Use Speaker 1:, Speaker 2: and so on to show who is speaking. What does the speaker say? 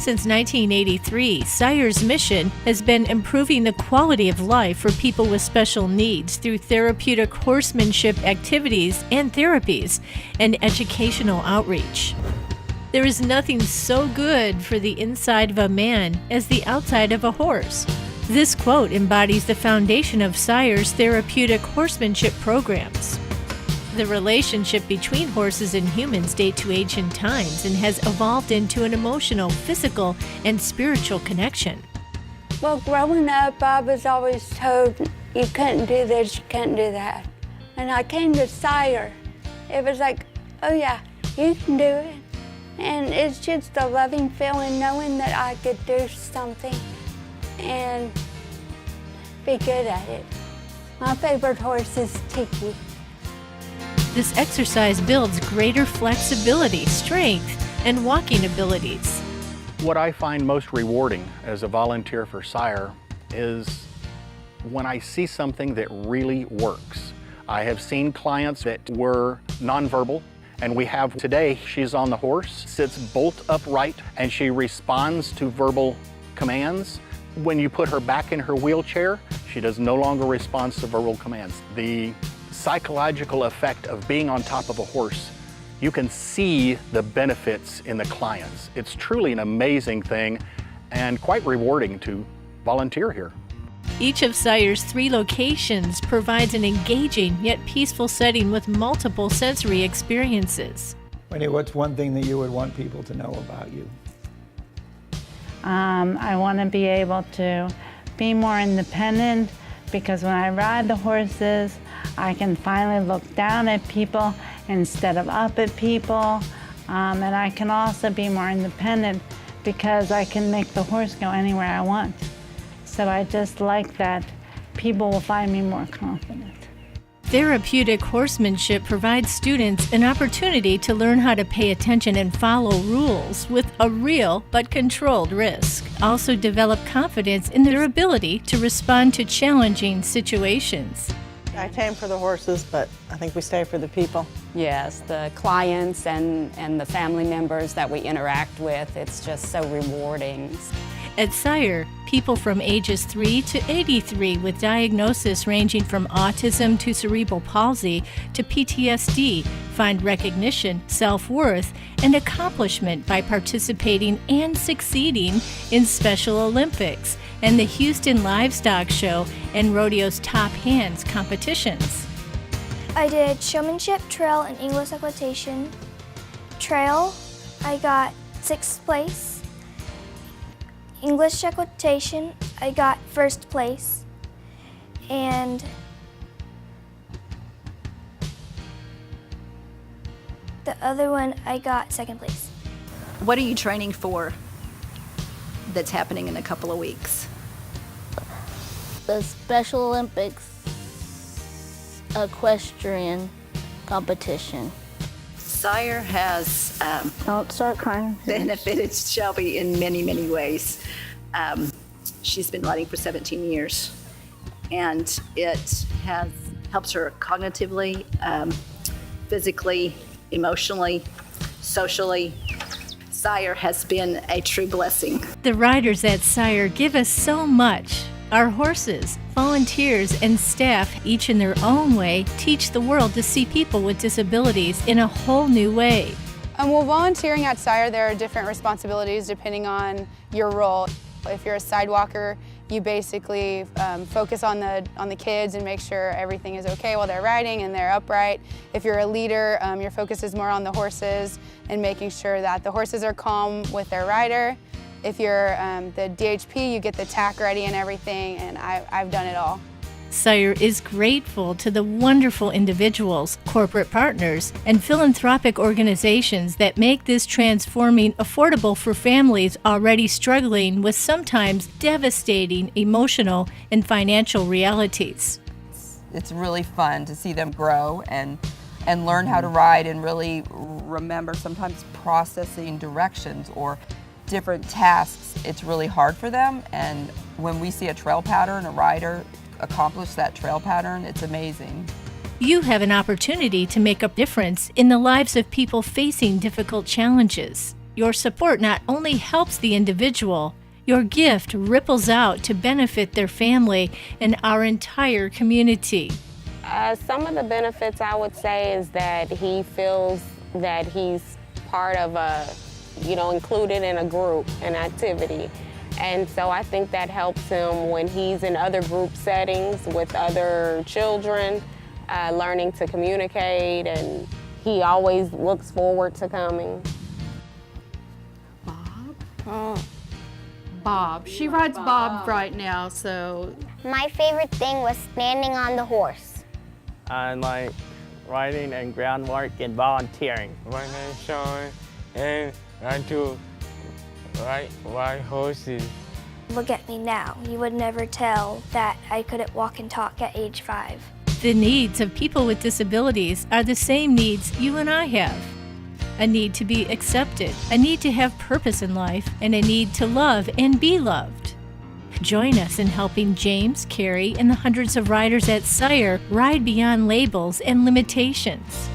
Speaker 1: Since 1983, SIRE's mission has been improving the quality of life for people with special needs through therapeutic horsemanship activities and therapies and educational outreach. There is nothing so good for the inside of a man as the outside of a horse. This quote embodies the foundation of SIRE's therapeutic horsemanship programs. The relationship between horses and humans dates to ancient times and has evolved into an emotional, physical, and spiritual connection.
Speaker 2: Well, growing up, I was always told you couldn't do this, you couldn't do that. And I came to SIRE. It was like, oh yeah, you can do it. And it's just a loving feeling knowing that I could do something and be good at it. My favorite horse is Tiki.
Speaker 1: This exercise builds greater flexibility, strength, and walking abilities.
Speaker 3: What I find most rewarding as a volunteer for SIRE is when I see something that really works. I have seen clients that were nonverbal, and we have today, she's on the horse, sits bolt upright, and she responds to verbal commands. When you put her back in her wheelchair, she does no longer respond to verbal commands. The psychological effect of being on top of a horse, you can see the benefits in the clients. It's truly an amazing thing and quite rewarding to volunteer here.
Speaker 1: Each of SIRE's 3 locations provides an engaging yet peaceful setting with multiple sensory experiences.
Speaker 4: Wendy, what's one thing that you would want people to know about you?
Speaker 5: I want to be able to be more independent, because when I ride the horses, I can finally look down at people instead of up at people. And I can also be more independent because I can make the horse go anywhere I want. So I just like that people will find me more confident.
Speaker 1: Therapeutic horsemanship provides students an opportunity to learn how to pay attention and follow rules with a real but controlled risk. Also develop confidence in their ability to respond to challenging situations.
Speaker 6: I came for the horses, but I think we stay for the people.
Speaker 7: Yes, the clients and the family members that we interact with, it's just so rewarding.
Speaker 1: At SIRE, people from ages 3 to 83 with diagnosis ranging from autism to cerebral palsy to PTSD find recognition, self-worth, and accomplishment by participating and succeeding in Special Olympics and the Houston Livestock Show and Rodeo's Top Hands competitions.
Speaker 8: I did showmanship, trail, and English equitation. Trail, I got 6th place. English equitation, I got 1st place. And the other one, I got 2nd place.
Speaker 9: What are you training for that's happening in a couple of weeks?
Speaker 10: The Special Olympics equestrian competition.
Speaker 9: SIRE has
Speaker 5: Don't start crying.
Speaker 9: benefited Shelby in many, many ways. She's been riding for 17 years, and it has helped her cognitively, physically, emotionally, socially. SIRE has been a true blessing.
Speaker 1: The riders at SIRE give us so much. Our horses, volunteers, and staff, each in their own way, teach the world to see people with disabilities in a whole new way.
Speaker 11: Well, volunteering at SIRE, there are different responsibilities depending on your role. If you're a sidewalker, you basically focus on the kids and make sure everything is okay while they're riding and they're upright. If you're a leader, your focus is more on the horses and making sure that the horses are calm with their rider. If you're the DHP, you get the tack ready and everything, and I've done it all.
Speaker 1: SIRE is grateful to the wonderful individuals, corporate partners, and philanthropic organizations that make this transforming affordable for families already struggling with sometimes devastating emotional and financial realities.
Speaker 12: It's really fun to see them grow and learn how to ride and really remember sometimes processing directions or different tasks. It's really hard for them, and when we see a trail pattern, a rider accomplish that trail pattern, it's amazing.
Speaker 1: You have an opportunity to make a difference in the lives of people facing difficult challenges. Your support not only helps the individual, your gift ripples out to benefit their family and our entire community.
Speaker 13: Some of the benefits I would say is that he feels that he's part of a, included in a group, an activity. And so I think that helps him when he's in other group settings with other children, learning to communicate, and he always looks forward to coming.
Speaker 14: Bob. She rides Bob right now, so.
Speaker 15: My favorite thing was standing on the horse.
Speaker 16: I like riding and groundwork and volunteering.
Speaker 17: My name's Sean, and I do ride horses.
Speaker 8: Look at me now. You would never tell that I couldn't walk and talk at age 5.
Speaker 1: The needs of people with disabilities are the same needs you and I have. A need to be accepted, a need to have purpose in life, and a need to love and be loved. Join us in helping James, Carrie, and the hundreds of riders at SIRE ride beyond labels and limitations.